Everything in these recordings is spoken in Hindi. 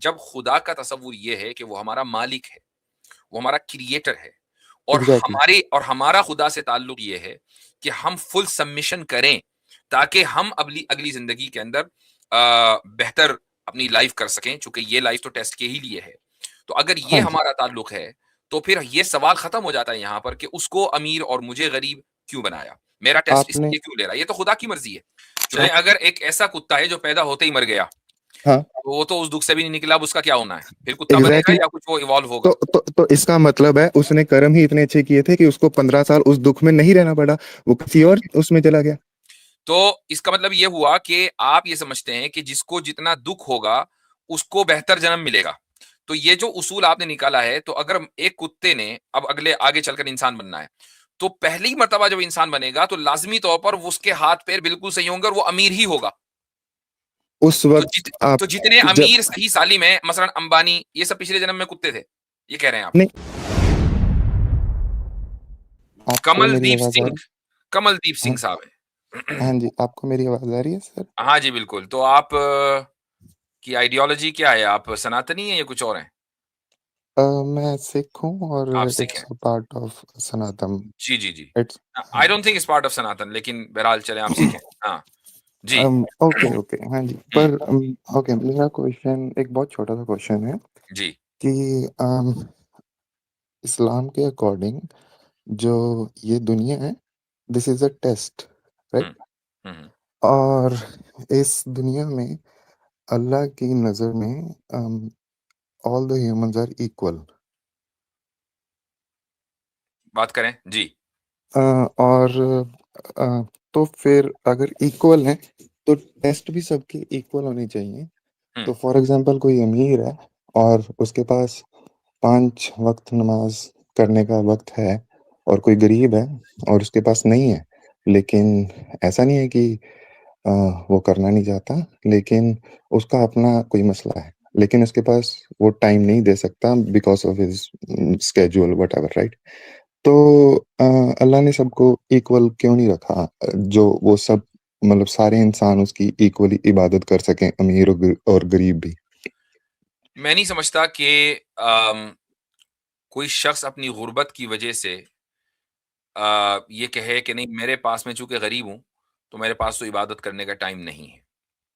जब खुदा का तसव्वुर ये है कि वो हमारा मालिक है, वो हमारा क्रिएटर है और एग्ज़ैक्टली। हमारा खुदा से ताल्लुक ये है कि हम फुल सबमिशन करें ताकि हम अगली अगली जिंदगी के अंदर बेहतर अपनी लाइफ कर सकें, चूंकि ये लाइफ तो टेस्ट के ही लिए है। तो अगर ये हाँ जी। हमारा ताल्लुक है तो फिर ये सवाल खत्म हो जाता है यहाँ पर कि उसको अमीर और मुझे गरीब क्यों बनाया, मेरा टेस्ट आपने इसलिए क्यों ले रहा है, ये तो खुदा की मर्जी है। चाहे आप अगर एक ऐसा कुत्ता है जो पैदा होते ही मर गया, हाँ, तो वो तो उस दुख से भी नहीं निकला, अब उसका क्या होना है, फिर कुत्ता बनेगा एग्ज़ैक्टली। या कुछ वो इवॉल्व तो होगा। तो इसका मतलब है उसने कर्म ही इतने अच्छे किए थे कि उसको 15 साल उस दुःख में नहीं रहना पड़ा, वो किसी और उसमें चला गया। तो इसका मतलब ये हुआ कि आप ये समझते हैं कि जिसको जितना दुख होगा उसको बेहतर जन्म मिलेगा। तो ये जो उसूल आपने निकाला है, तो अगर एक कुत्ते ने अब अगले आगे चलकर इंसान बनना है, तो पहली मर्तबा जब इंसान बनेगा तो लाजमी तौर पर वो उसके हाथ पैर बिल्कुल सही होंगे और वो अमीर ही होगा। उस तो वक़्त आप तो जितने जब अमीर सही सालिम है, मसलन अंबानी, ये सब पिछले जन्म में कुत्ते थे, ये कह रहे हैं आप। नहीं, आपको मेरी कमलदीप आवाज़ आ सिंह, रही कमलदीप है? सिंह हाँ, साहब है। हाँ जी, आपको मेरी आवाज़ आ रही है सर? हाँ जी, बिल्कुल। तो आप की आइडियोलॉजी क्या है? आप सनातनी हैं या कुछ और हैं? मैं सिख हूँ और आप सिख इट्स हैं। A part of Sanatan. जी, जी, जी। इट्स आई हाँ। Don't think it's part of Sanatan, लेकिन बहरहाल चलें आप सिख हैं। हाँ, जी। ओके, ओके, हाँ जी। हुँ, पर ओके, मेरा क्वेश्चन एक बहुत छोटा-सा क्वेश्चन है जी। कि इस्लाम के अकॉर्डिंग जो ये दुनिया है, this is a test, hmm, right? Hmm, hmm. और इस दुनिया में अल्लाह की नज़र में all the humans are equal. बात करें? जी। और तो फिर अगर इक्वल हैं, तो टेस्ट भी सबके इक्वल होने चाहिए। हुँ, तो फॉर एग्ज़ाम्पल कोई अमीर है और उसके पास 5 वक़्त नमाज़ करने का वक़्त है और कोई गरीब है और उसके पास नहीं है। लेकिन ऐसा नहीं है कि अ, वो करना नहीं चाहता, लेकिन उसका अपना कोई मसला है। लेकिन उसके पास वो टाइम नहीं दे सकता because of his schedule whatever, right? तो अ, अल्लाह ने सबको इक्वल क्यों नहीं रखा? जो वो सब मतलब सारे इंसान उसकी इक्वली इबादत कर सकें, अमीर और गरीब भी। मैं नहीं समझता कि अम, कोई शख्स अपनी गुर्बत की वजह से ये कहे कि नहीं, मेरे पास, मैं चूँकि गरीब हूँ, तो मेरे पास तो इबादत करने का टाइम नहीं है।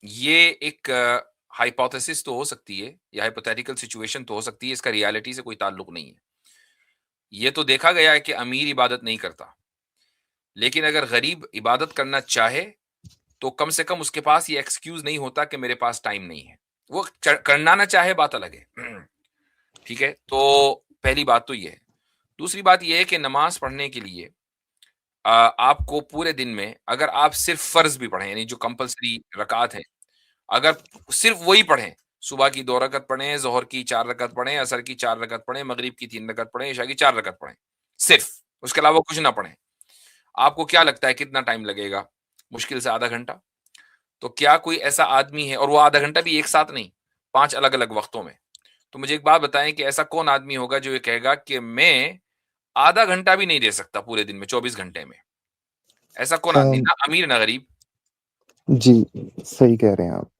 ये एक हाइपोथेसिस तो हो सकती है या हाइपोथेटिकल सिचुएशन तो हो सकती है, इसका रियलिटी से कोई ताल्लुक नहीं है। ये तो देखा गया है कि अमीर इबादत नहीं करता, लेकिन अगर गरीब इबादत करना चाहे, तो कम से कम उसके पास ये एक्सक्यूज़ नहीं होता कि मेरे पास टाइम नहीं है। वो करना ना चाहे, बात अलग है। ठीक है? तो पहली बात तो ये है। दूसरी बात ये है कि नमाज़ पढ़ने के लिए आपको पूरे दिन में अगर आप सिर्फ़ फ़र्ज़ भी पढ़ें, यानी जो कंपल्सरी रकात हैं, अगर सिर्फ़ वही पढ़ें, सुबह की 2 रकत पढ़ें, ज़ोहर की 4 रकत पढ़ें, असर की 4 रकत पढ़ें, मगरिब की 3 रकत पढ़ें, इशा की 4 रकत पढ़ें, सिर्फ़, उसके अलावा कुछ ना पढ़ें। आपको क्या लगता है कितना टाइम लगेगा? मुश्किल से आधा घंटा। तो क्या कोई ऐसा आदमी है, और वो आधा घंटा भी एक साथ नहीं, 5 अलग-अलग वक़्तों में। तो मुझे एक बात बताएँ कि ऐसा कौन आदमी होगा जो ये कहेगा कि मैं आधा घंटा भी नहीं दे सकता पूरे दिन में, 24 घंटे में? ऐसा कौन आदमी? अम, ना अमीर ना गरीब। जी, सही कह रहे हैं आप।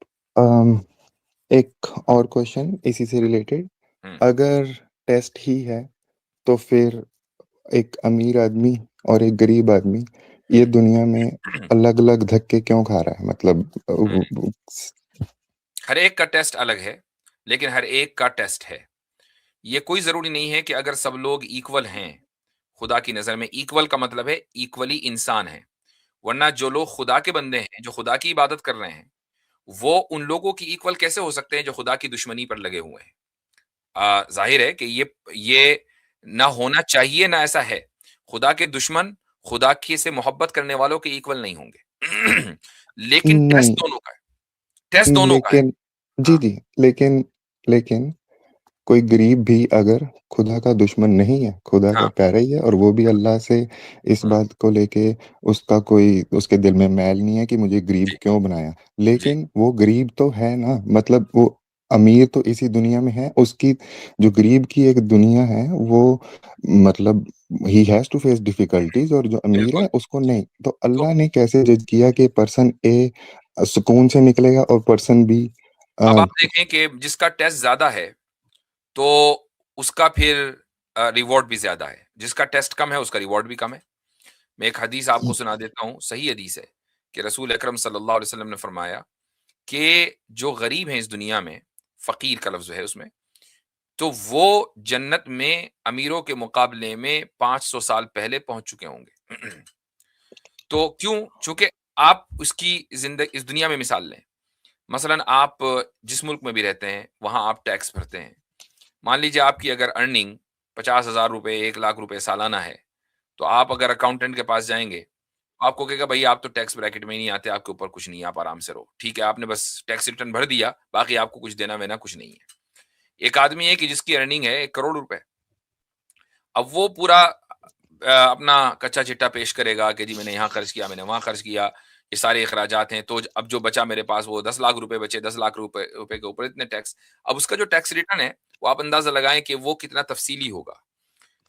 एक और क्वेश्चन इसी से रिलेटेड, हुँ। अगर टेस्ट ही है, तो फिर एक अमीर आदमी और एक गरीब आदमी ये दुनिया में अलग-अलग धक्के क्यों खा रहा है? मतलब हुँ। हर एक का टेस्ट अलग है, लेकिन हर एक का टेस्ट है। ये कोई ज़रूरी नहीं है कि अगर सब लोग इक्वल हैं, खुदा की नज़र में इक्वल का मतलब है इक्वली इंसान हैं। वरना जो लोग खुदा के बंदे हैं, जो खुदा की इबादत कर रहे हैं, वो उन लोगों की इक्वल कैसे हो सकते हैं जो खुदा की दुश्मनी पर लगे हुए हैं? ज़ाहिर है कि ये ना होना चाहिए, ना ऐसा है। खुदा के दुश्मन खुदा की से मोहब्बत करने वालों के इक्वल नहीं होंगे। लेकिन टेस्ट नहीं, दोनों का है, टेस्ट दोनों का है। लेकिन जी, हाँ, जी, लेकिन कोई गरीब भी अगर खुदा का दुश्मन नहीं है, खुदा का हाँ, प्यारा ही है और वो भी अल्लाह से इस हुँ, बात को लेके उसका कोई उसके दिल में मैल नहीं है कि मुझे गरीब जी, क्यों बनाया। जी, लेकिन वो गरीब तो है ना, मतलब वो अमीर तो इसी दुनिया में है, उसकी जो गरीब की एक दुनिया है वो मतलब ही हैज़ टू फेस डिफिकल्टीज़ और जो अमीर बिल्कुल। है उसको नहीं। तो तो अल्लाह ने कैसे जज किया कि पर्सन ए सुकून से निकलेगा और पर्सन बी अब अ, आप देखें कि जिसका टेस्ट ज़्यादा है, तो उसका फिर रिवॉर्ड भी ज़्यादा है। जिसका टेस्ट कम है, उसका रिवॉर्ड भी कम है। मैं एक हदीस आपको सुना देता हूँ, सही हदीस है कि रसूल अकरम सल्लल्लाहु अलैहि वसल्लम ने फरमाया कि जो गरीब हैं इस दुनिया में, फ़कीर का लफ्ज़ है उसमें, तो वो जन्नत में अमीरों के मुकाबले में 500 साल पहले पहुँच चुके होंगे। तो क्यों? चूँकि आप उसकी इस दुनिया में मिसाल लें। मसलन आप जिस मुल्क में भी रहते हैं, वहाँ आप टैक्स भरते हैं। मान लीजिए आपकी अगर अर्निंग 50,000 रुपए, 1 लाख रुपए सालाना है, तो आप अगर अकाउंटेंट के पास जाएँगे, तो आपको कहेगा भई आप तो टैक्स ब्रैकेट में ही नहीं आते, आपके ऊपर कुछ नहीं है, आप आराम से रहो। ठीक है, आपने बस टैक्स रिटर्न भर दिया, बाकी आपको कुछ देना-वेना कुछ नहीं है। एक आदमी है कि जिसकी अर्निंग है 1 करोड़ रुपए। अब वो पूरा अपना कच्चा चिट्ठा पेश करेगा कि जी मैंने यहाँ खर्च किया, मैंने वहाँ खर्च किया, ये सारे अखराजात हैं, तो अब जो बचा मेरे पास वो 10 लाख रुपए बचे, 10 लाख रुपए के ऊपर इतने टैक्स। अब उसका जो टैक्स रिटर्न है, वो आप अंदाज़ा लगाएँ कि वो कितना तफ़सीली होगा।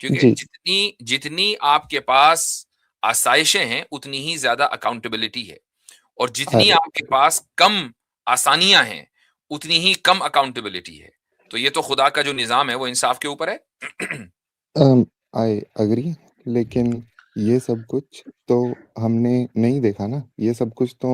क्योंकि जी, जितनी जितनी आपके पास आसाइशें हैं, उतनी ही ज़्यादा अकाउंटेबिलिटी है और जितनी अरे! आपके पास कम आसानियाँ हैं, उतनी ही कम अकाउंटेबिलिटी है। तो ये तो खुदा का जो निज़ाम है, वो इंसाफ के ऊपर है। आई एग्री, लेकिन ये सब कुछ तो हमने नहीं देखा ना, ये सब कुछ तो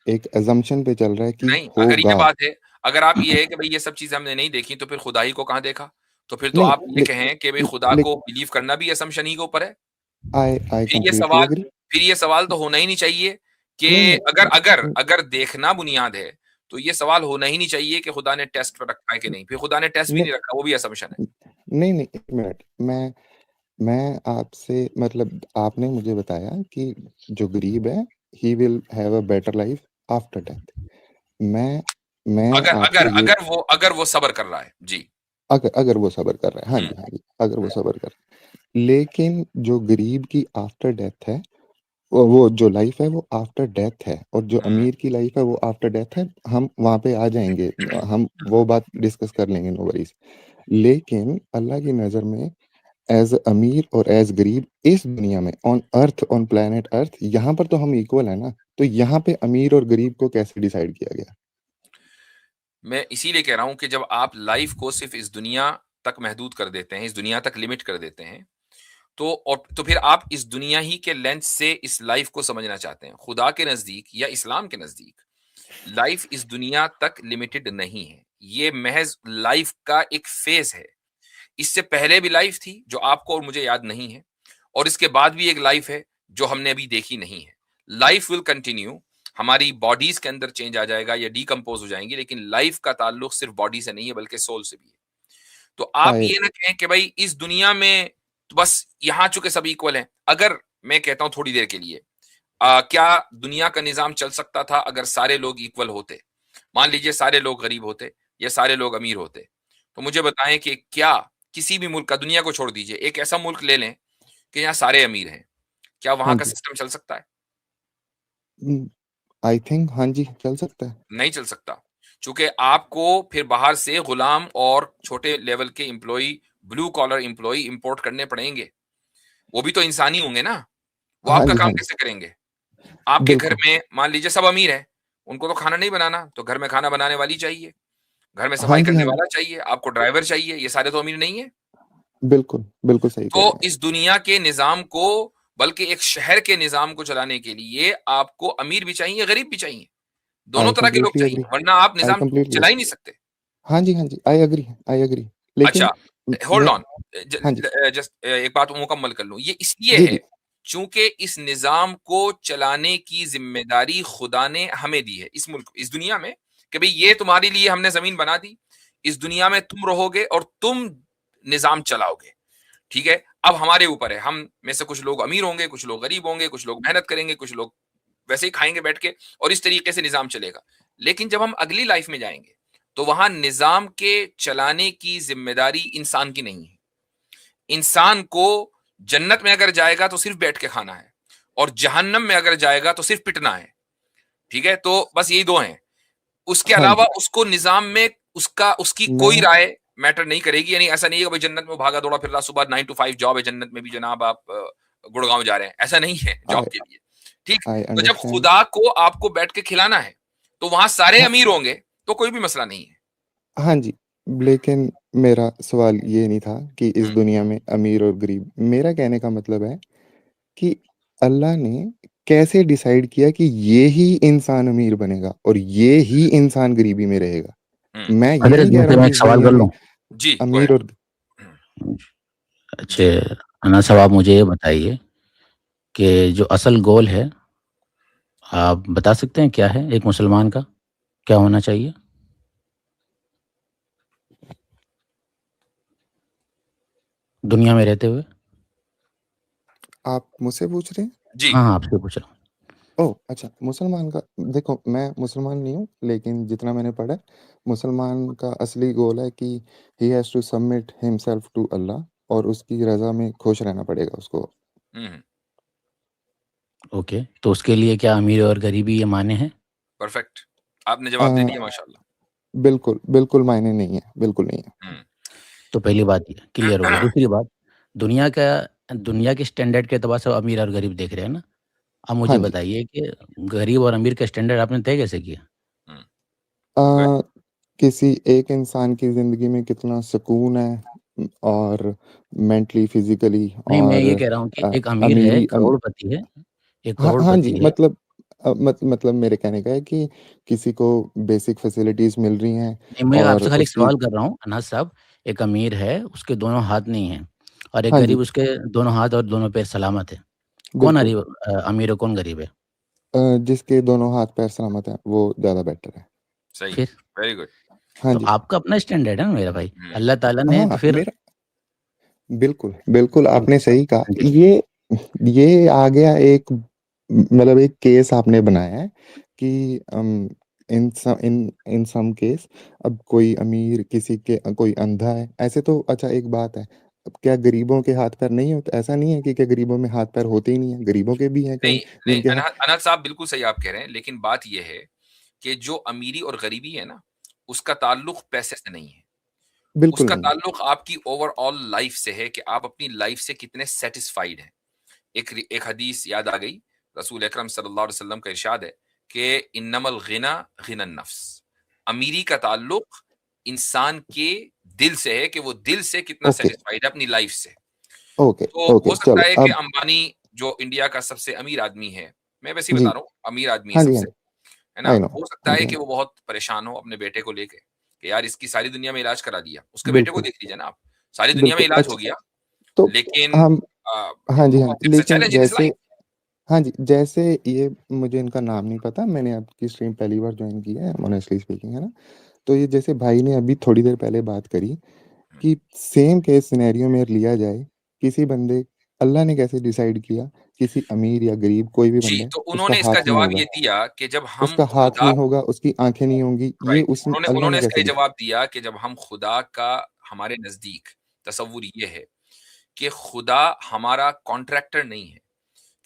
एक असम्पशन पे चल रहा है कि नहीं, अगर ये होगा। बात है, अगर आप ये है कि भई ये सब चीज़ें हमने नहीं देखी, तो फिर खुदा ही को कहाँ देखा? तो फिर तो नहीं, आप ये कहें कि भई खुदा ले को बिलीव करना भी असम्पशन ही के ऊपर है। आई फिर ये कंप्लीटली सवाल एग्री। फिर ये सवाल तो होना ही नहीं चाहिए नहीं, कि अगर अगर नहीं, अगर देखना बुनियाद है, तो ये सवाल होना ही नहीं चाहिए कि खुदा ने टेस्ट पे रखा है कि नहीं? फिर खुदा ने टेस्ट भी नहीं, नहीं रखा, वो भी असम्पशन है। नहीं, नहीं, 1 मिनट, मैं आपसे मतलब आपने मुझे बताया कि जो गरीब है, he will have a better life after death. मैं मैं अगर अगर आपसे ये अगर वो सब्र कर रहा है। जी। अगर अगर वो सब्र कर रहा है, हाँ हुँ, जी, हाँ जी, अगर वो हुँ, सब्र कर रहा है। लेकिन जो गरीब की आफ्टर डेथ है, वो जो लाइफ है वो आफ्टर डेथ है, और जो हुँ। अमीर की लाइफ है वो आफ्टर डेथ है। हम वहाँ पे आ जाएँगे, हम वो बात डिस्कस कर लेंगे, नो वरीज़। लेकिन अल्लाह की नज़र में एज़ अमीर और एज़ गरीब इस दुनिया में, on earth, on planet earth, यहाँ पर तो हम इक्वल हैं ना। तो यहाँ पे अमीर और गरीब को कैसे डिसाइड किया गया? मैं इसीलिए कह रहा हूँ कि जब आप लाइफ़ को सिर्फ़ इस दुनिया तक महदूद कर देते हैं, इस दुनिया तक लिमिट कर देते हैं, तो फिर आप इस दुनिया ही के लेंस से इस लाइफ़ को समझना चाहते हैं। खुदा के नज़दीक या इस्लाम के नज़दीक लाइफ़ इस दुनिया तक लिमिटेड नहीं है। ये महज़ लाइफ़ का एक फ़ेज़ है। इससे पहले भी लाइफ़ थी, जो आपको और मुझे याद नहीं है, और इसके बाद भी एक लाइफ़ है, जो हमने अभी देखी नहीं है। लाइफ़ विल कंटिन्यू, हमारी बॉडीज़ के अंदर चेंज आ जाएगा या डिकम्पोज़ हो जाएँगी, लेकिन लाइफ़ का ताल्लुक सिर्फ़ बॉडी से नहीं है, बल्कि सोल से भी है। तो आप आई ये ना कहें कि भाई इस दुनिया में तो बस यहाँ चूँकि सब इक्वल हैं। अगर मैं कहता हूँ थोड़ी देर के लिए, क्या दुनिया का निज़ाम चल सकता था अगर सारे लोग इक्वल होते? मान लीजिए सारे लोग गरीब होते या सारे लोग अमीर होते। तो मुझे बताएँ कि क्या किसी भी मुल्क का, दुनिया को छोड़ दीजिए, एक ऐसा मुल्क ले लें कि यहाँ सारे अमीर हैं। क्या हाँ वहाँ का जी। सिस्टम चल सकता है? आई थिंक हाँ जी, चल सकता है। नहीं चल सकता। चूँकि आपको फिर बाहर से गुलाम और छोटे लेवल के employee, blue collar employee import करने पड़ेंगे। वो भी तो इंसान ही होंगे ना, वो हाँ आपका जी, काम हाँ जी, कैसे करेंगे? आपके घर बिल्कुल। में मान लीजिए सब अमीर हैं, उनको तो खाना नहीं बनाना, तो घर में खाना बनाने वाली चाहिए, घर में हाँ सफाई जी, करने हाँ जी, वाला चाहिए, आपको ड्राइवर चाहिए, ये सारे तो अमीर नहीं हैं। बिल्कुल, बिल्कुल सही कह तो रहे हैं। इस दुनिया के निज़ाम को, बल्कि एक शहर के निज़ाम को चलाने के लिए आपको अमीर भी चाहिए, गरीब भी चाहिए, दोनों आई तरह के लोग कंप्लीटली चाहिए, एग्री, वरना आप आई निज़ाम कंप्लीटली चला ही नहीं एग्री। सकते। हाँ जी, हाँ जी, आई एग्री। अच्छा, लेकिन होल्ड मैं ऑन, हाँ जी, जस्ट एक बात मुकम्मल कर लूँ। ये इसलिए जी, है, जी, चूँकि इस निज़ाम को चलाने की ज़िम्मेदारी खुदा ने हमें दी है, इस मुल्क, इस दुनिया में, कि भई ये तुम्हारे लिए हमने ज़मीन बना दी, इस दुनिया में तुम रहोगे और तुम निज़ाम चलाओगे, ठीक है? अब हमारे ऊपर है, हम में से कुछ लोग अमीर होंगे, कुछ लोग गरीब होंगे, कुछ लोग मेहनत करेंगे, कुछ लोग वैसे ही खाएँगे बैठ के, और इस तरीके से निज़ाम चलेगा। लेकिन जब हम अगली लाइफ़ में जाएँगे, तो वहाँ निज़ाम के चलाने की ज़िम्मेदारी इंसान की नहीं है। इंसान को जन्नत में अगर जाएगा तो सिर्फ़ बैठ के खाना है, और जहन्नम में अगर जाएगा तो सिर्फ़ पिटना है, ठीक है? तो बस यही 2 हैं। उसके हाँ अलावा जी, उसको निज़ाम में उसकी कोई मैं राय मैटर नहीं करेगी। यानी ऐसा नहीं है कि भाई जन्नत में भागा-दौड़ा फिर रहा, सुबह 9 टू 5 जॉब है जन्नत में भी जनाब, आप गुड़गाँव जा रहे हैं, ऐसा नहीं है जॉब आई के लिए, ठीक? आई तो जब अंडरस्टैंड। खुदा को आपको बैठ के खिलाना है, तो वहाँ सारे हाँ, अमीर होंगे, तो कोई भी मसला नहीं है। हाँ जी, लेकिन मेरा सवाल ये नहीं था कि इस हुँ, दुनिया में अमीर और गरीब, मेरा कहने का मतलब है कि अल्लाह ने कैसे डिसाइड किया कि ये ही इंसान अमीर बनेगा और ये ही इंसान गरीबी में रहेगा? हुँ। मैं ये हज़रत नहीं कह रहा मुझसे हूँ मैं कि एक इस सवाल दुनिया कर में लूँ? जी, गो अमीर अहेड। और हुँ, अच्छे जी। अन्ना साहब, आप मुझे ये बताइए कि जो असल गोल है, आप बता सकते हैं क्या है एक मुसलमान का? क्या होना चाहिए? दुनिया में रहते हुए? आप मुझसे पूछ रहे हैं? जी। हाँ, हाँ, आपसे पूछ रहा हूँ। ओह! अच्छा, मुसलमान का देखो, मैं मुसलमान नहीं हूँ, लेकिन जितना मैंने पढ़ा है, मुसलमान का असली गोल है कि he has to submit himself to अल्लाह और उसकी रज़ा में खुश रहना पड़ेगा उसको। हुँ, हुँ। ओके, तो उसके लिए क्या अमीर और गरीबी ये मान्य है? परफेक्ट। आपने अ, जवाब दे दिया माशाल्लाह। बिल्कुल, बिल्कुल मायने नहीं है, बिल्कुल नहीं है। हुँ। तो पहली बात ये क्लियर हो गई। दूसरी बात, दुनिया का दुनिया के स्टैंडर्ड के एतबार से अमीर और गरीब देख रहे हैं ना? अब हाँ मुझे जी। बताइए कि गरीब और अमीर का स्टैंडर्ड आपने तय कैसे किया? हुँ, अ, गुड। किसी एक इंसान की ज़िंदगी में कितना सुकून है और मेंटली, फिज़िकली नहीं, मैं और ये कह रहा हूँ कि एक अमीर है, अमीरी करोड़पति है, एक हाँ, हाँ जी, करोड़पति है। मतलब मतलब मेरे कहने का है कि किसी को बेसिक फैसिलिटीज़ मिल रही हैं नहीं, मैं और आपसे खाली एक उसकी सवाल कर रहा हूँ अनाज साहब, एक अमीर है, उसके दोनों हाथ नहीं हैं और एक हाँ गरीब जी, उसके दोनों हाथ और दोनों पैर सलामत है। कौन बिल्कुल। अमीर है, कौन गरीब है? जिसके दोनों हाथ-पैर सलामत हैं, वो ज़्यादा बेटर है। सही है। फिर? Very good. हाँ तो जी। आपका अपना स्टैंडर्ड है ना मेरा भाई, हुँ, अल्लाह ताला ने तो हाँ, फिर मेरा बिल्कुल, बिल्कुल तो आपने सही कहा। जी, ये आ गया एक मतलब एक केस आपने बनाया है कि इन सम केस अब कोई अमीर किसी के कोई अंधा है, ऐसे तो अच्छा एक बात है, अब क्या गरीबों के हाथ-पैर नहीं होते? ऐसा नहीं है कि क्या गरीबों में हाथ-पैर होते ही नहीं हैं, गरीबों के भी हैं नहीं, कहीं नहीं, जिनके अनहद साहब बिल्कुल सही आप कह रहे हैं, लेकिन बात ये है कि जो अमीरी और गरीबी है ना, उसका ताल्लुक पैसे से नहीं है। बिल्कुल उसका नहीं है। ताल्लुक आपकी ओवरऑल लाइफ से है कि आप अपनी लाइफ से कितने सैटिस्फाइड हैं। एक हदीस याद आ गई, रसूल अकरम सल्लल्लाहु अलैहि वसल्लम का इरशाद है कि इन्नमल गिना गिनन नफ्स। अमीरी का ताल्लुक इंसान के दिल से है कि वो दिल से कितना ओके, सैटिस्फाइड है अपनी लाइफ से। ओके, तो ओके, हो सकता चलो है कि अब अंबानी जो इंडिया का सबसे अमीर आदमी है, मैं वैसे ही जी। बता रहा हूँ, अमीर आदमी है हाँ जी, हाँ सबसे, जी। है ना? I know. हो सकता हाँ है जी, हाँ कि जी। वो बहुत परेशान हो अपने बेटे को लेके, कि यार इसकी सारी दुनिया में इलाज करा दिया। उसके बेटे को बिल्कुल, देख लीजिए ना आप, सारी दुनिया में बिल्कुल। इलाज हो अच्छा, गया, तो लेकिन हम हाँ जी, हाँ जी। इट्स अ लेकिन चैलेंज इन हिज़ जैसे लाइफ। हाँ जी, जैसे ये मुझे इनका नाम नहीं पता, मैंने आपकी स्ट्रीम पहली बार जॉइन की है, ऑनेस्टली स्पीकिंग, है ना? तो ये जैसे भाई ने अभी थोड़ी देर पहले बात करी हुँ। कि सेम केस सिनेरियो में लिया जाए, किसी बंदे अल्लाह ने कैसे डिसाइड किया, किसी अमीर या गरीब कोई भी जी, बंदा है, तो उसका उन्होंने इसका हाथ नहीं जवाब होगा, ये दिया कि जब हम उसका हाथ खुदा नहीं होगा, उसकी आँखें नहीं होंगी, ये राइट, उस उन्होंने अल्लाह उन्होंने ने इसका कैसे ये डिसाइड जवाब दिया कि जब हम खुदा का हमारे नज़दीक तसव्वुर ये है कि खुदा हमारा कॉन्ट्रैक्टर नहीं है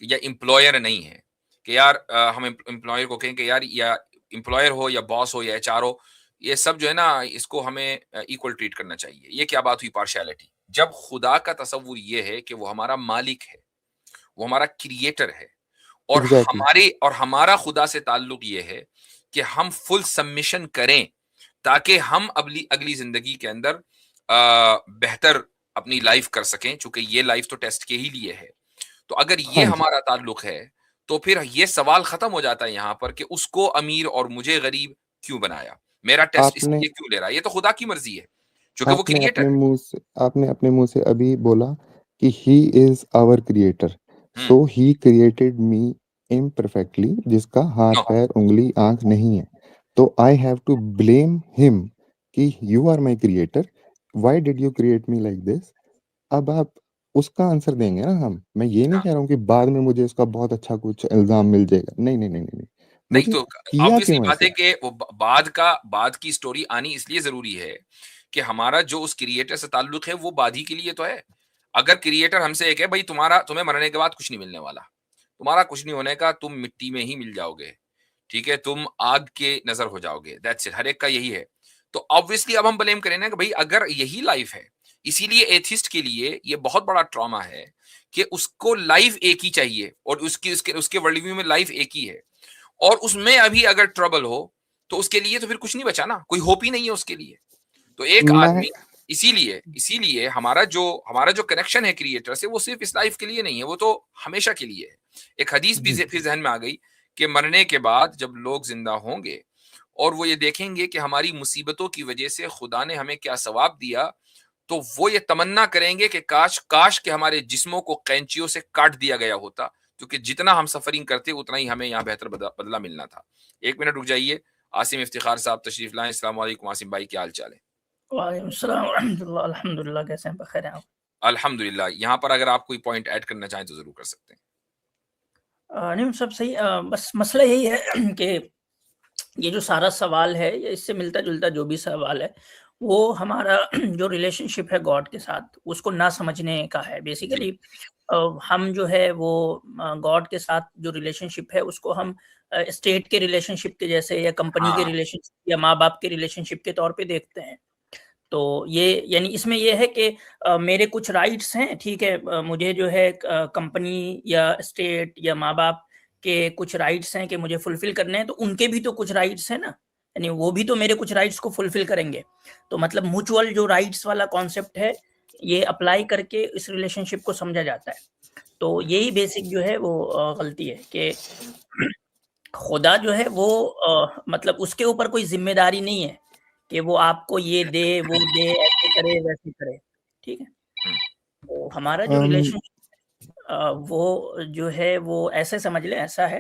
या एम्प्लॉयर नहीं है कि यार हम एम्प्लॉयर को कहें कि यार या एम्प्लॉयर हो या बॉस हो या एचआर हो, ये सब जो है ना इसको हमें इक्वल ट्रीट करना चाहिए। ये क्या बात हुई पार्शियलिटी? जब खुदा का तसव्वुर ये है कि वो हमारा मालिक है, वो हमारा क्रिएटर है एग्ज़ैक्टली, और हमारा खुदा से ताल्लुक ये है कि हम फुल सबमिशन करें ताकि हम अगली अगली जिंदगी के अंदर बेहतर अपनी लाइफ कर सकें, चूंकि ये लाइफ तो टेस्ट के ही लिए है। तो अगर ये हाँ जी। हमारा ताल्लुक है, तो फिर ये सवाल खत्म हो जाता है यहाँ पर कि उसको अमीर और मुझे गरीब क्यों बनाया? मेरा टेस्ट आपने इसलिए क्यों ले रहा है? ये तो खुदा की मर्ज़ी है, क्योंकि वो आपने क्रिएटर अपने है। मुँह से आपने अपने मुँह से अभी बोला कि ही इज़ आवर क्रिएटर, हुँ, so he created me imperfectly जिसका हाथ, नो, पैर, उँगली, आँख नहीं है। तो I have to blame him कि you are my creator, why did you create me like this? अब आप उसका आंसर देंगे ना हम। मैं ये नहीं अच्छा। कह रहा हूँ कि बाद में मुझे उसका बहुत अच्छा कुछ इल्ज़ाम मिल जाएगा। नहीं, नहीं, नहीं, नहीं, नहीं। नहीं मुझे तो किया ऑब्वियसली क्यों बात ऐसे? है कि वो बाद की स्टोरी आनी इसलिए ज़रूरी है कि हमारा जो उस क्रिएटर से ताल्लुक है वो बाद ही के लिए तो है। अगर क्रिएटर हमसे एक है भई तुम्हें मरने के बाद कुछ नहीं मिलने वाला। तुम्हारा कुछ नहीं होने का, तुम मिट्टी में ही मिल जाओगे। ठीक है? तुम आग के नज़र हो जाओगे। दैट्स इट, हर एक का यही है। तो ऑब्वियसली अब हम ब्लेम करें ना कि भई अगर यही लाइफ़ है, इसीलिए एथिस्ट के लिए ये बहुत बड़ा ट्रॉमा है कि उसको लाइफ़ एक ही चाहिए और उसकी उसके उसके वर्ल्ड व्यू में लाइफ़ एक ही है। और उसमें अभी अगर ट्रबल हो, तो उसके लिए तो फिर कुछ नहीं बचा ना, कोई होप ही नहीं है उसके लिए। तो एक मैं आदमी इसीलिए हमारा जो कनेक्शन है क्रिएटर से, वो सिर्फ इस लाइफ के लिए नहीं है, वो तो हमेशा के लिए है। एक हदीस भी जी, फिर ज़हन में आ गई कि मरने के बाद जब लोग ज़िंदा होंगे और वो ये देखेंगे कि हमारी मुसीबतों की वजह से खुदा ने हमें क्या सवाब दिया, तो वो ये तमन्ना करेंगे कि काश काश कि हमारे जिस्मों को कैंचियों से काट दिया गया होता, क्योंकि जितना हम सफरिंग करते उतना ही हमें यहाँ बेहतर बदला मिलना था। 1 मिनट रुक जाइए, आसिम इफ्तिखार साहब तशरीफ लाएं। अस्सलाम वालेकुम आसिम भाई, क्या हाल चाल है? वालेकुम अस्सलाम व रहमतुल्लाह, अल्हम्दुलिल्लाह, कैसे हैं? बखैर हैं आप? अल्हम्दुलिल्लाह। यहाँ पर अगर आप कोई पॉइंट ऐड करना चाहें तो ज़रूर कर सकते हैं। नहीं सब सही, बस मसला यही है कि ये जो सारा सवाल है, ये इससे मिलता-जुलता जो भी सवाल है, वो हमारा जो रिलेशनशिप है गॉड के साथ, उसको ना समझने का है। जी। बेसिकली हम जो है वो गॉड के साथ जो रिलेशनशिप है, उसको हम स्टेट के रिलेशनशिप के जैसे या कंपनी के हाँ, रिलेशनशिप या माँ-बाप के रिलेशनशिप के तौर पे देखते हैं। तो ये यानी इसमें ये है कि मेरे कुछ राइट्स हैं, ठीक है? मुझे जो है कंपनी या स्टेट या माँ-बाप के कुछ राइट्स हैं कि मुझे फुलफ़िल करने हैं, तो उनके भी तो कुछ राइट्स हैं ना, यानी वो भी तो मेरे कुछ राइट्स को फुलफ़िल करेंगे। तो मतलब म्यूचुअल जो राइट्स वाला कॉन्सेप्ट है, ये अप्लाई करके इस रिलेशनशिप को समझा जाता है। तो यही बेसिक जो है वो गलती है कि खुदा जो है वो मतलब उसके ऊपर कोई ज़िम्मेदारी नहीं है कि वो आपको ये दे, वो दे, ऐसे करे, वैसे करे, ठीक है? हुँ, तो हमारा जो अम, वो जो है वो ऐसे समझ लें, ऐसा है।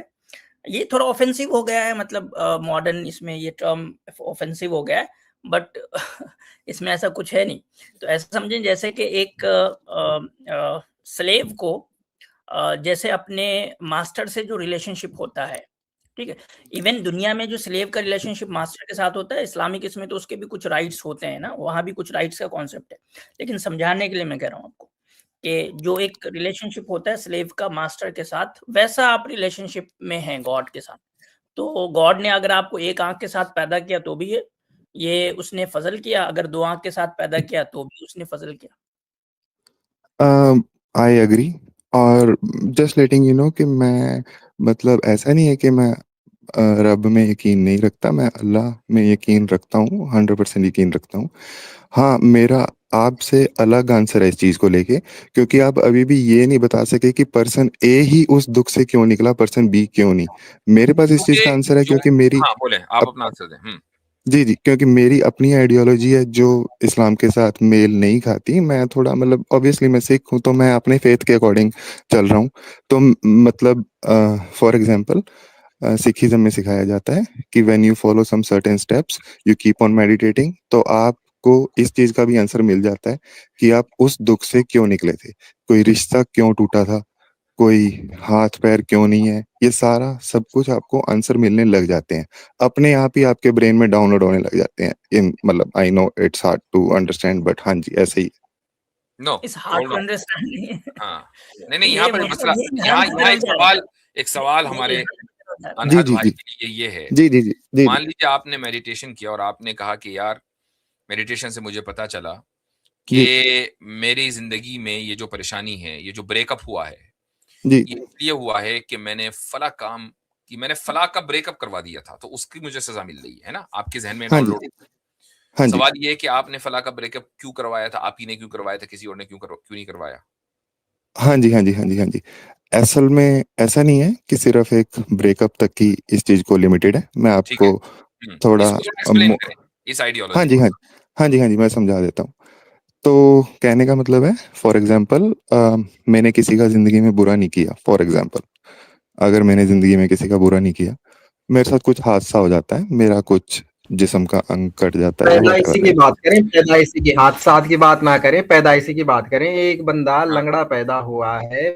ये थोड़ा ऑफेंसिव हो गया है, मतलब मॉडर्न इसमें ये टर्म ऑफेंसिव हो गया है, बट इसमें ऐसा कुछ है नहीं। तो ऐसा समझें जैसे कि एक स्लेव को जैसे अपने मास्टर से जो रिलेशनशिप होता है, ठीक है? इवन दुनिया में जो स्लेव का रिलेशनशिप मास्टर के साथ होता है, इस्लामिक इसमें तो उसके भी कुछ राइट्स होते हैं ना, वहाँ भी कुछ राइट्स का कॉन्सेप्ट है। लेकिन समझाने के लिए मैं कह रहा हूँ आपको कि जो एक रिलेशनशिप होता है स्लेव का मास्टर के साथ, वैसा आप रिलेशनशिप में हैं गॉड के साथ। तो गॉड ने अगर आपको एक आँख के साथ पैदा किया तो भी ये उसने फ़ज़ल किया, अगर 2 आँख के साथ पैदा किया तो भी उसने फ़ज़ल किया। आई एग्री और जस्ट लेटिंग यू नो कि मैं मतलब ऐसा नहीं है कि मैं रब में यकीन नहीं रखता, मैं अल्लाह में यकीन रखता हूँ, 100% यकीन रखता हूँ। हाँ, मेरा आपसे अलग आंसर है इस चीज़ को लेके क्योंकि आप अभी भी ये नहीं बता सके कि पर्सन ए ही उस दुःख से क्यों निकला, पर्सन बी क्यों नहीं। मेरे पास इस चीज़ क्योंकि का आंसर है जो क्योंकि मेरी हाँ, बोलें, आप अप अपना आंसर दें। हुँ, जी, जी, क्योंकि मेरी अपनी आइडियोलॉजी है जो इस्लाम के साथ मेल नहीं खाती। मैं थोड़ा मतलब ऑब्वियसली मैं सिख हूँ, तो मैं अपने फ़ेथ के अकॉर्डिंग चल रहा हूँ। तो मतलब फॉर एग्ज़ाम्पल सिखिज़्म में सिखाया जाता है कि when you follow some certain steps, you keep on meditating तो आपको इस चीज़ का भी आंसर मिल जाता है कि आप उस दुःख से क्यों निकले थे? कोई रिश्ता क्यों टूटा था? कोई हाथ-पैर क्यों नहीं है? ये सारा सब कुछ आपको आंसर मिलने लग जाते हैं। अपने आप ही आपके ब्रेन में डाउनलोड होने लग जाते हैं। इन मतलब I know it's hard to understand but हाँ जी, ऐसे ही। No, it's hard hold to on. Understand नहीं है। हाँ, नहीं, यहाँ ये पर मतलब मसला, ये यहाँ इन्हांस यहाँ करल जा रहा है। एक सवाल ये हमारे इन्हांस करल जा रहा है। जी, अनहद जी, भाई जी। के लिए ये है, जी, जी, जी। जी, जी। मान लीजिए आपने मेडिटेशन किया और आपने कहा कि यार मेडिटेशन से मुझे पता चला जी, कि मेरी ज़िंदगी में ये जो परेशानी है, ये जो ब्रेकअप हुआ है, जी। ये इसलिए हुआ है कि मैंने फलाँ का ब्रेकअप करवा दिया था, तो उसकी मुझे सज़ा मिल रही है ना? आपके ज़हन में हाँ जी। डाउनलोड। हाँ जी। सवाल ये है कि आपने फलाँ का ब्रेकअप क्यों करवाया था? आप ही ने क्यों करवाया था? किसी और ने क्यों नहीं करवाया? हाँ जी, हाँ जी, हाँ जी, हाँ जी। असल में ऐसा नहीं है कि सिर्फ़ एक ब्रेकअप तक ही इस चीज़ को लिमिटेड है। मैं ठीक है। आपको हुँ, थोड़ा इसको ज़रा एक्सप्लेन मो करें, इस हाँ आइडियोलॉजी जी, को। हाँ। हाँ जी, हाँ जी, मैं समझा देता हूँ। तो कहने का मतलब है फॉर एग्ज़ाम्पल मैंने किसी का ज़िंदगी में बुरा नहीं किया फॉर एग्ज़ाम्पल अगर मैंने ज़िंदगी में किसी का बुरा नहीं किया, मेरे साथ कुछ हादसा हो जाता है, मेरा कुछ जिस्म का अंग कट जाता है या पैदाइशी व्हाटएवर की दैट बात करें, पैदाइशी की, हादसात की बात ना करें, पैदाइशी की बात करें। एक बंदा हाँ, लंगड़ा पैदा हुआ है,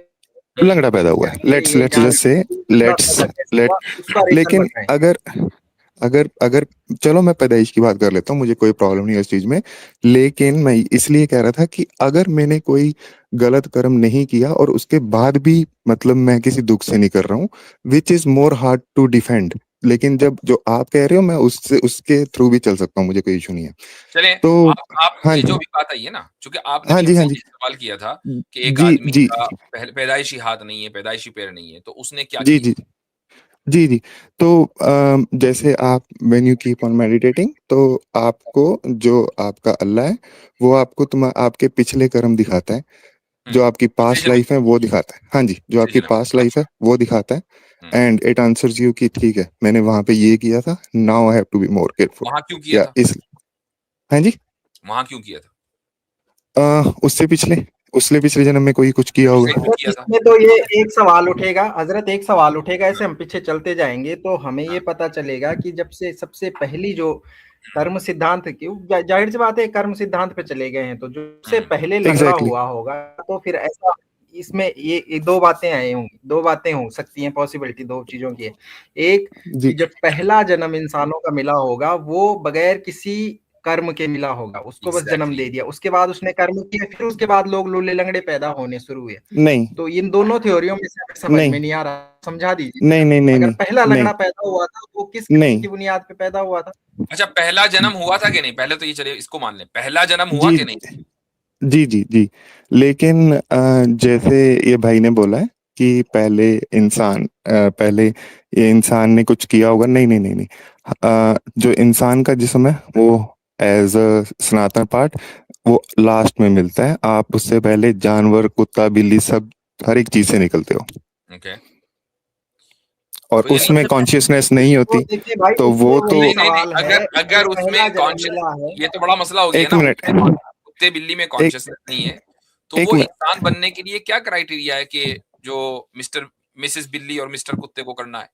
हुँ, लंगड़ा पैदा हुआ है। लेट्स ये लेट्स जान जस्ट से लंगड़ा लेट्स पैदा कैसे लेट हुआ, उसका रीज़न लेकिन बताएं। अगर अगर अगर चलो मैं पैदाइश की बात कर लेता हूँ, मुझे कोई प्रॉब्लम नहीं है इस चीज़ में। लेकिन मैं इसलिए कह रहा था कि अगर मैंने कोई गलत कर्म नहीं किया और उसके बाद भी मतलब मैं किसी दुःख से नहीं कर रहा हूँ, which is more hard to defend. लेकिन जब जो आप कह रहे हो मैं उससे उसके थ्रू भी चल सकता हूँ, मुझे कोई इश्यू नहीं है। चलें, तो आप हाँ ये जो जी। भी बात आई है ना, चूँकि आपने हाँ भी जी, हमसे हाँ जी। ये सवाल किया था कि एक जी, आदमी जी। का पैदाइशी हाथ नहीं है, पैदाइशी पैर नहीं है, तो उसने क्या जी, किया? जी। जी, जी। तो जैसे आप when you keep on meditating, तो आपको जो आपका अल्लाह है, वो आपको आपके पिछले कर्म दिखाता है। जो आपकी पिछले पास्ट जन्म लाइफ है वो दिखाता है। हाँ जी, जो पिछले आपकी जन्म पास्ट लाइफ है वो दिखाता है हुँ। एंड इट आंसर्स यू कि ठीक है, मैंने वहाँ पे ये किया था, now I have to be more careful. वहाँ क्यों किया या था? हाँ जी? वहाँ क्यों किया था? उससे पिछले जन्म में कोई कुछ किया उससे होगा। क्यों किया था? इसमें तो ये एक सवाल उठेगा हजरत, एक सवाल उठेगा, ऐसे हम पीछे चलते जाएंगे तो हमें ये पता चलेगा कि जब से सबसे पहली जो कर्म सिद्धांत की, जाहिर सी बात है कर्म सिद्धांत पे चले गए हैं, तो जो से पहले लंगड़ा एग्जैक्टली। हुआ होगा, तो फिर ऐसा इसमें ये दो बातें आई होंगी, दो बातें हो सकती हैं, पॉसिबिलिटी दो चीजों की है। एक जी। कि जब पहला जन्म इंसानों का मिला होगा वो बगैर किसी कर्म के मिला होगा, उसको बस जन्म एग्ज़ैक्टली। दे दिया, उसके बाद उसने कर्म किया, फिर उसके बाद लोग लूले लंगड़े पैदा होने शुरू हुए। नहीं, तो इन दोनों थ्योरियों में से हमें समझ में नहीं, नहीं आ रहा, समझा दीजिए नहीं, जरा। नहीं, नहीं, अगर नहीं, पहला नहीं, लंगड़ा पैदा हुआ था वो किस नहीं। की बुनियाद पे पैदा हुआ था? अच्छा, पहला जन्म हुआ था कि नहीं? पहले तो ये चलिए इसको मान लें, पहला जन्म हुआ जी, कि नहीं? जी, जी, जी। लेकिन जैसे ये भाई ने बोला है कि पहले ये इंसान ने कुछ किया होगा। नहीं, नहीं, नहीं, नहीं। जो इंसान का जिस्म है वो एज़ अ सनातन पार्ट वो लास्ट में मिलता है। आप उससे पहले जानवर, कुत्ता, बिल्ली सब हर एक चीज़ से निकलते हो। ओके। और तो यानी उसमें सबसे कॉन्शियसनेस नहीं तो होती, देखिए भाई, तो इसमें वो तो वही नहीं, सवाल है अगर कि अगर जब पहला उसमें जन्म मिला है। ये तो बड़ा मसला हो गया 1 ना, मिनट, कुत्ते बिल्ली में एक कॉन्शियसनेस नहीं है, तो एक वो मिनट। इंसान बनने के लिए क्या क्राइटेरिया है कि जो मिस्टर मिसेस बिल्ली और मिस्टर कुत्ते को करना है?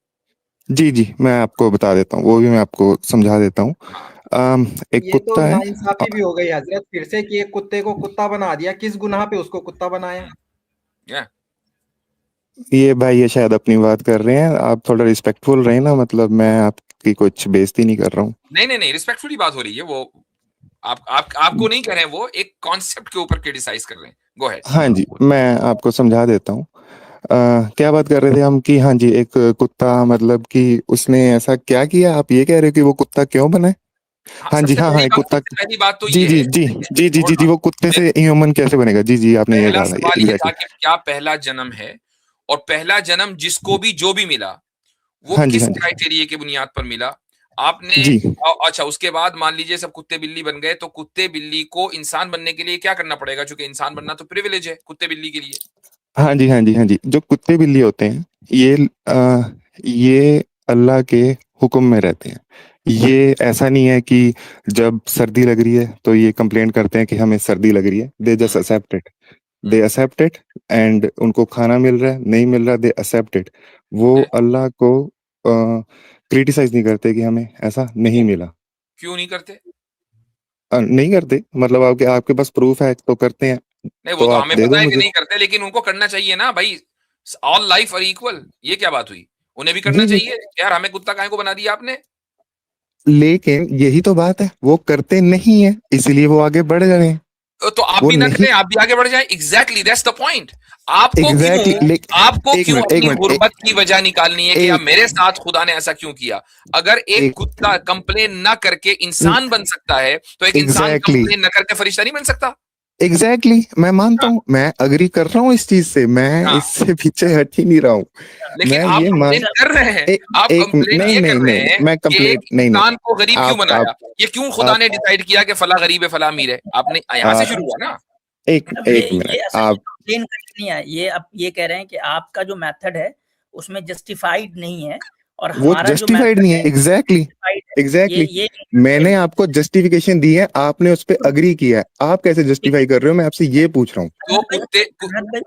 जी, जी, मैं आपको बता देता हूँ, वो भी मैं आपको समझा देता हूँ। हाँ। एक ये तो कुत्ता है। नाइंसाफी भी हो गई हजरत, फिर से कि एक कुत्ते को कुत्ता बना दिया, किस गुनाह पे उसको कुत्ता बनाया? या ये भाई ये शायद अपनी बात कर रहे हैं, आप थोड़ा रिस्पेक्टफुल रहे ना, मतलब मैं आपकी कुछ बेइज्जती नहीं कर रहा हूँ। नहीं, रिस्पेक्टफुली बात हो रही है, वो आपको नहीं कह रहे हैं, वो एक कॉन्सेप्ट के ऊपर क्रिटिसाइज़ कर रहे हैं। Go ahead. हाँ जी, मैं आपको समझा देता हूँ। क्या बात कर रहे थे हम कि हाँ जी, एक कुत्ता मतलब कि उसने ऐसा क्या किया? आप ये कह रहे हो कि वो कुत्ता क्यों बना है? हाँ, हाँ जी, हाँ, हाँ, एक कुत्ता। सबसे पहली बात तो जी, ये जी, है, जी, देखिए, जी, जी, जी, होल्ड जी, ऑन। वो कुत्ते से ह्यूमन कैसे बनेगा? जी, जी, आपने ये पहला कहा सवाल ये था एग्ज़ैक्टली। कि क्या पहला जन्म है, और पहला जन्म जिसको भी जो भी मिला, वो हाँ जी, किस हाँ जी। क्राइटेरिया की बुनियाद पर मिला? आपने जी। अच्छा, उसके बाद मान लीजिए सब कुत्ते बिल्ली बन गए, तो कुत्ते बिल्ली को इंसान बनने के लिए क्या करना पड़ेगा? चूंकि इंसान बनना तो प्रिविलेज है कुत्ते बिल्ली के लिए। हाँ जी, हाँ जी, हाँ जी। जो कुत्ते बिल्ली होते हैं, ये अल्लाह के हुक्म में रहते हैं। ये ऐसा नहीं है कि जब सर्दी लग रही है तो ये कंप्लेन करते हैं कि हमें सर्दी लग रही है। They just accept it. They accept it and उनको खाना मिल रहा है, नहीं मिल रहा, दे एक्सेप्ट इट। वो ओके। अल्लाह को क्रिटिसाइज़ नहीं करते कि हमें ऐसा नहीं मिला। क्यों नहीं करते? नहीं करते, मतलब आपके आपके पास प्रूफ है तो करते हैं, नहीं, वो तो तो आप हमें दे पता दो है कि मुझे। नहीं करते, लेकिन उनको करना चाहिए ना भाई। ऑल लाइफ आर इक्वल, ये क्या बात हुई? उन्हें भी करना जी, जी। चाहिए यार, हमें कुत्ता काहे को बना दिया आपने? लेकिन यही तो बात है, वो करते नहीं है, इसीलिए वो आगे बढ़ रहे हैं। तो आप वो भी ना नहीं। करें, आप भी आगे बढ़ जाएं। Exactly that's the point. Exactly आपको एक क्यों मिनट, एक अपनी मिनट, गुर्बत की वजह निकालनी है कि यार एक मेरे साथ खुदा ने ऐसा क्यों किया? अगर एक एक कुत्ता कंप्लेन ना करके इंसान बन सकता है, तो एक इंसान एग्जैक्टली, कंप्लेन ना करके फरिश्ता नहीं बन सकता? एग्जैक्टली, मैं मानता हाँ, हूँ, मैं अग्री कर रहा हूँ इस चीज से, मैं हाँ। इससे पीछे हट ही नहीं रहा हूँ। लेकिन मैं आप ये मान कंप्लेन कर रहे हैं, आप एक कंप्लेन नहीं, ये नहीं, कर नहीं, रहे नहीं, हैं मैं कि एक कंप्लीट नहीं, नहीं। इंसान को गरीब क्यों बनाया? आप ये क्यों खुदा आप ने डिसाइड किया कि फला गरीब है, फला अमीर है? आपने यहाँ से आप शुरू हुआ ना? एक अब एक ये मिनट असल में आप कंप्लेन करके नहीं है, ये अब ये कह रहे हैं कि आपका जो मेथड है उसमें जस्टिफाइड नहीं है, और वो हमारा जो जस्टिफाइड मेथड नहीं है है। एग्जैक्टली, justified है। एग्जैक्टली। ये मैंने आपको जस्टिफिकेशन दी है, आपने उस पर अग्री किया है, आप कैसे ठीक जस्टिफाई कर रहे हो? मैं आपसे ये पूछ रहा हूँ। तो है अनहद भाई,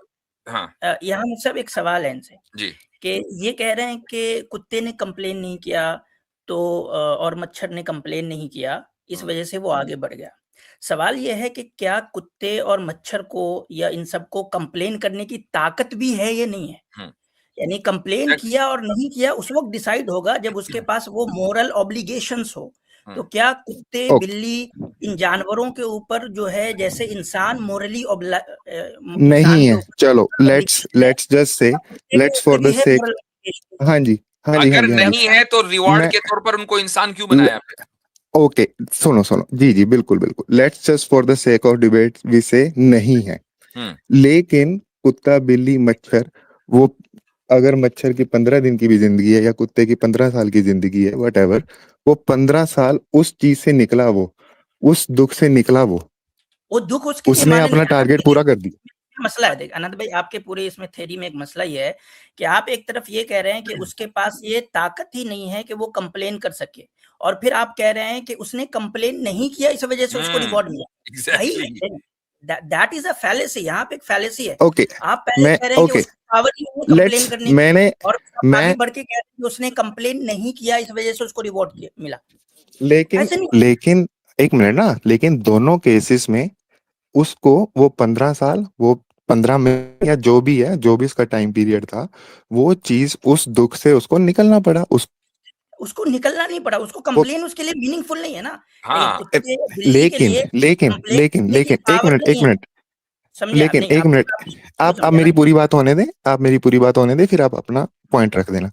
हाँ, यहाँ मुझसे एक सवाल है इनसे जी। कि ये कह रहे हैं कि कुत्ते ने कंप्लेन नहीं किया, तो और मच्छर ने कंप्लेन नहीं किया, इस वजह से वो आगे बढ़ गया। सवाल ये है कि क्या कुत्ते और मच्छर को या इन सबको कंप्लेन करने की ताकत भी है या नहीं है? हम्म। यानी कंप्लेन किया और नहीं किया उस वक्त डिसाइड होगा जब उसके पास वो मोरल ऑब्लिगेशंस हो। तो क्या कुत्ते ओके, बिल्ली इन जानवरों के ऊपर जो है, जैसे इंसान मोरली इंसान नहीं के है, ऊपर चलो लेट्स ऑब्लिगेशन है, लेट्स जस्ट से, कुत्ते के लेट्स ऊपर फॉर द भी है सेक। Moral obligation. हाँ जी, हाँ जी, हाँ अगर जी, हाँ जी। नहीं है तो रिवॉर्ड मैं के तौर पर उनको इंसान क्यों बनाया फिर? ओके, सुनो, सुनो, जी, जी, बिल्कुल, बिल्कुल, let's just for the sake of debate we say नहीं है। हम्म। लेकिन कुत्ता, बिल्ली, मच्छर वो अगर मच्छर की 15 दिन की भी जिंदगी है या कुत्ते की 15 साल की जिंदगी है, वट वो 15 साल उस चीज से निकला, वो उस दुख से निकला, वो दुख उसके लिए उसने माने अपना नहीं। टारगेट पूरा कर दिया। मसला है, देख अनंत भाई, आपके पूरे इसमें थ्योरी में एक मसला ये है कि आप एक तरफ ये कह रहे हैं कि उसके पास ये ताकत ही नहीं है कि वो कंप्लेन कर सके, और फिर आप कह रहे हैं कि उसने कंप्लेन नहीं किया इस वजह से उसको रिवॉर्ड मिला। Exactly. That is a fallacy, यहाँ पे एक फैलेसी है। ओके, आप पहले मैं कह रहे हैं कि ओके, उसकी पावर ही नहीं कंप्लेन लेट्स करने की, मैंने और आप आगे मैं बढ़ के कह रहे हैं कि उसने कंप्लेन नहीं किया इस वजह से उसको रिवॉर्ड मिला। लेकिन ऐसे नहीं। लेकिन एक मिनट ना, लेकिन दोनों केसेस में उसको वो 15 साल, वो 15 महीने या जो भी है, जो भी उसका टाइम पीरियड था, वो चीज, उस दुख से उसको निकलना पड़ा। उसको निकलना नहीं पड़ा, उसको वो कंप्लेन उसके लिए मीनिंगफुल नहीं है ना। कहीं हाँ। कुत्ते बिल्ली के लेकिन लिए लेकिन कंप्लेन लेकिन करने की लेकिन एक पावर मिनट, एक नहीं है। मिनट, समझे आप? लेकिन नहीं, एक आप मिनट, को आप समझाना। मेरी पूरी बात होने दें, आप मेरी पूरी बात होने दें, फिर आप अपना पॉइंट रख देना।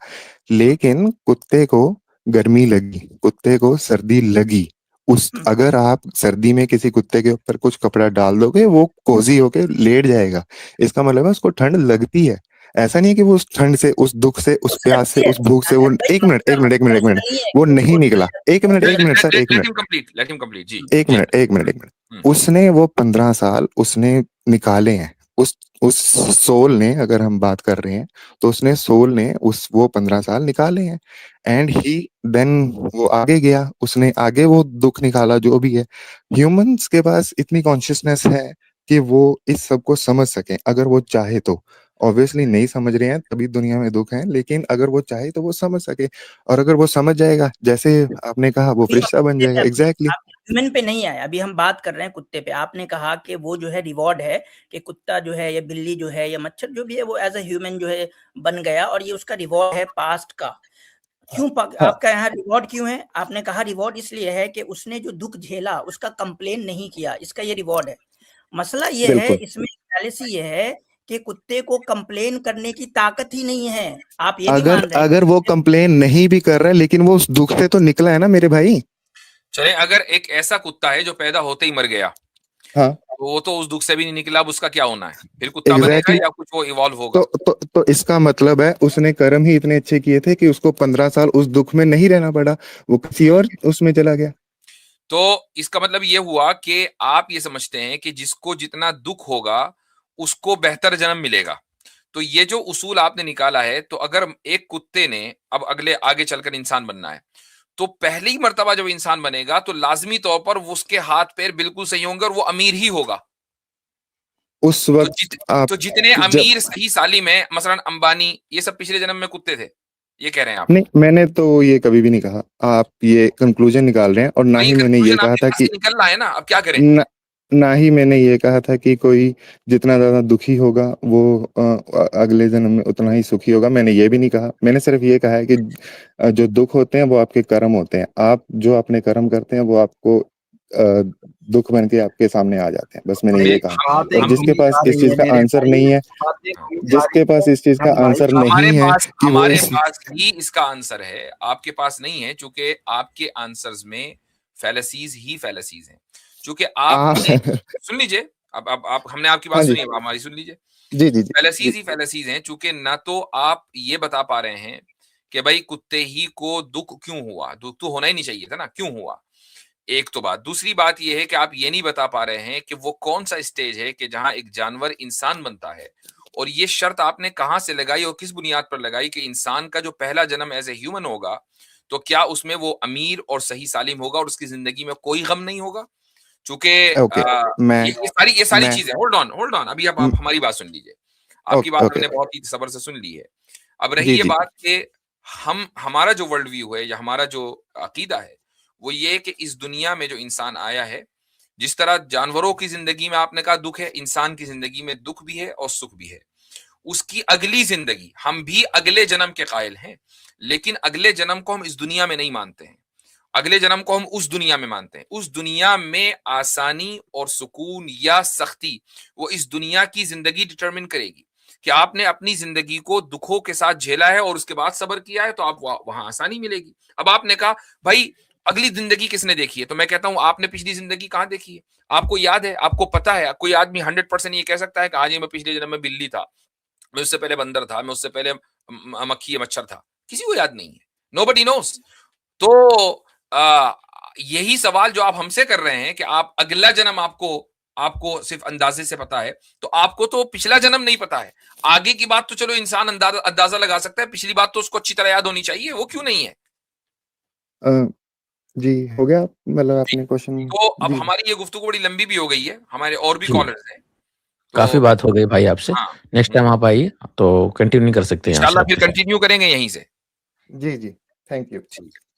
लेकिन कुत्ते को गर्मी लगी, कुत्ते को सर्दी लगी, उस अगर आप सर्दी में किसी कुत्ते के ऊपर कुछ कपड़ा डाल दोगे, वो कोजी होके लेट जाएगा। इसका मतलब है उसको ठंड लगती है। ऐसा नहीं है कि वो उस ठंड से, उस दुख से, उस उस प्यास से, लगती है उस भूख से वो, अनंत भाई, एक मिनट, एक मिनट, एक मिनट, एक मिनट, एक ऐसा मिनट, नहीं है वो कि नहीं उसको निकला। एक मिनट, एक मिनट सर, एक let minute, him complete, let him complete. जी एक जी। मिनट, एक मिनट, एक मिनट। उसने वो 15 साल उसने निकाले हैं, उस सोल ने, अगर हम बात कर रहे हैं, तो उसने सोल ने उस वो 15 साल निकाले हैं। एंड ही देन वो आगे गया, उसने आगे वो दुख निकाला, जो भी है। ह्यूमंस के पास इतनी कॉन्शियसनेस है कि वो इस सब को समझ सके, अगर वो चाहे तो। ऑब्वियसली नहीं समझ रहे हैं, तभी दुनिया में दुख है, लेकिन अगर वो चाहे तो वो समझ सके। और अगर वो समझ जाएगा, जैसे आपने कहा, वो फरिश्ता बन जाएगा। एग्जैक्टली। आप ह्यूमन पे नहीं आए, अभी हम बात कर रहे हैं कुत्ते पे। आपने कहा कि वो जो है रिवॉर्ड है कि कुत्ता जो है या बिल्ली जो है या मच्छर जो भी है, वो एज अ ह्यूमन जो है बन गया, और ये उसका रिवॉर्ड है पास्ट का। क्यों हाँ, आपका यहाँ रिवॉर्ड क्यों है? आपने कहा रिवॉर्ड इसलिए है कि उसने जो दुख झेला उसका कंप्लेन नहीं किया, इसका ये रिवॉर्ड है। मसला ये है, बिल्कुल। इसमें फैलेसी ये है कि कुत्ते को कंप्लेन करने की ताकत ही नहीं है। आप ये भी अगर मान रहे हैं। अगर वो कंप्लेन नहीं भी कर रहा है, लेकिन वो उस दुख से तो निकला है ना मेरे भाई। चले, अगर एक ऐसा कुत्ता है जो पैदा होते ही मर गया, हाँ, तो वो तो उस दुख से भी नहीं निकला, अब उसका क्या होना है? फिर कुत्ता बनेगा एग्जैक्टली। या कुछ वो इवॉल्व तो होगा? तो इसका मतलब है उसने कर्म ही इतने अच्छे किए थे कि उसको 15 साल उस दुख में नहीं रहना पड़ा, वो किसी और उसमें चला गया। तो इसका मतलब ये हुआ कि आप ये समझते हैं कि जिसको जितना दुख होगा उसको बेहतर जन्म मिलेगा। तो ये जो उसूल आपने निकाला है, तो अगर एक कुत्ते ने अब अगले आगे चलकर इंसान बनना है, तो पहली मर्तबा जब इंसान बनेगा तो लाजमी तौर पर वो उसके हाथ पैर बिल्कुल सही होंगे और वो अमीर ही होगा। उस तो वक्त आप तो जितने जब, अमीर सही सालिम है, मसलन अंबानी, ये सब पिछले जन्म में कुत्ते थे, ये कह रहे हैं आप? नहीं, मैंने तो ये कभी भी नहीं कहा। आप ये कंक्लूजन निकाल रहे हैं, और ना भाई, ये ही मैंने ये कंक्लूजन कहा आपके था पास कि से निकल रहा है ना, अब क्या करें? ना, ना ही मैंने ये कहा था कि कोई जितना ज्यादा दुखी होगा वो अगले जन्म में उतना ही सुखी होगा। मैंने ये भी नहीं कहा। मैंने सिर्फ ये कहा है कि जो दुख होते हैं वो आपके कर्म होते हैं। आप जो अपने कर्म करते हैं वो आपको दुख बन के आपके सामने आ जाते हैं। बस मैंने अरे ये कहा। और बातें हम जिसके खूब पास सारी इस चीज है का मेरे आंसर भाई, नहीं है, बातें खूब जिसके सारी पास है इस चीज का अनंत भाई। आंसर हमारे नहीं है पास कि वो हमारे इस, पास ही इसका आंसर है, आपके पास नहीं है, क्योंकि आपके आंसर्स में फैलेसीज ही फैलेसीज हैं। क्योंकि आ, आपने, सुन लीजिए, अब आप, हमने आपकी बात हाँ जी, सुनी, अब हमारी सुन लीजिए। जी जी जी जी। फैलेसीज ही फैलेसीज हैं, चूंकि ना तो आप ये बता पा रहे हैं कि भाई कुत्ते ही को दुख क्यों हुआ, दुख तो होना ही नहीं चाहिए था ना, क्यों हुआ? एक तो बात, दूसरी बात यह है कि आप ये नहीं बता पा रहे हैं कि वो कौन सा स्टेज है कि जहां एक जानवर इंसान बनता है। और ये शर्त आपने कहां से लगाई और किस बुनियाद पर लगाई कि इंसान का जो पहला जन्म एज ए ह्यूमन होगा, तो क्या उसमें वो अमीर और सही सालिम होगा और उसकी जिंदगी में कोई गम नहीं होगा? चूंकि ओके, मैं ये सारी मैं चीजें, होल्ड ऑन, अभी आप हमारी बात सुन लीजिए। आपकी ओके, बात ओके। हमने बहुत ही सब्र से सुन ली है। अब रही जी ये जी बात कि हमारा जो वर्ल्ड व्यू है या हमारा जो अकीदा है, वो ये कि इस दुनिया में जो इंसान आया है, जिस तरह जानवरों की जिंदगी में आपने कहा दुख है, इंसान की जिंदगी में दुख भी है और सुख भी है। उसकी अगली जिंदगी, हम भी अगले जन्म के कायल हैं, लेकिन अगले जन्म को हम इस दुनिया में नहीं मानते हैं। अगले जन्म को हम उस दुनिया में मानते हैं। उस दुनिया में आसानी और सुकून या सख्ती, वो इस दुनिया की जिंदगी डिटरमिन करेगी कि आपने अपनी जिंदगी को दुखों के साथ झेला है और उसके बाद सब्र किया है, तो आप वहां आसानी मिलेगी। अब आपने कहा भाई अगली जिंदगी किसने देखी है, तो मैं कहता हूं आपने पिछली जिंदगी कहां देखी है? आपको याद है, आपको पता है? कोई आदमी 100% ये कह सकता है कि आज मैं पिछले जन्म में बिल्ली था, मैं उससे पहले बंदर था, मैं उससे पहले मक्खी या मच्छर था? किसी को याद नहीं है, नोबडी नोस। तो यही सवाल जो आप हमसे कर रहे हैं कि आप अगला जन्म आपको सिर्फ अंदाजे से पता है, तो आपको तो पिछला जन्म नहीं पता है। आगे की बात तो चलो इंसान अंदाजा लगा सकता है, पिछली बात तो उसको अच्छी तरह याद होनी चाहिए, वो क्यों नहीं है? जी, हो गया, मतलब आपने क्वेश्चन। तो अब जी। हमारी ये गुफ्तगू बड़ी लंबी भी हो गई है, हमारे और भी जी। कॉलर्स हैं। काफ़ी तो बात हो गई भाई आपसे। हाँ, नेक्स्ट टाइम आप आइए तो कंटिन्यू कर सकते हैं यहाँ से इंशाल्लाह फिर आपके साथ। कंटिन्यू करेंगे यहीं से। जी, जी। Thank you. ठीक है।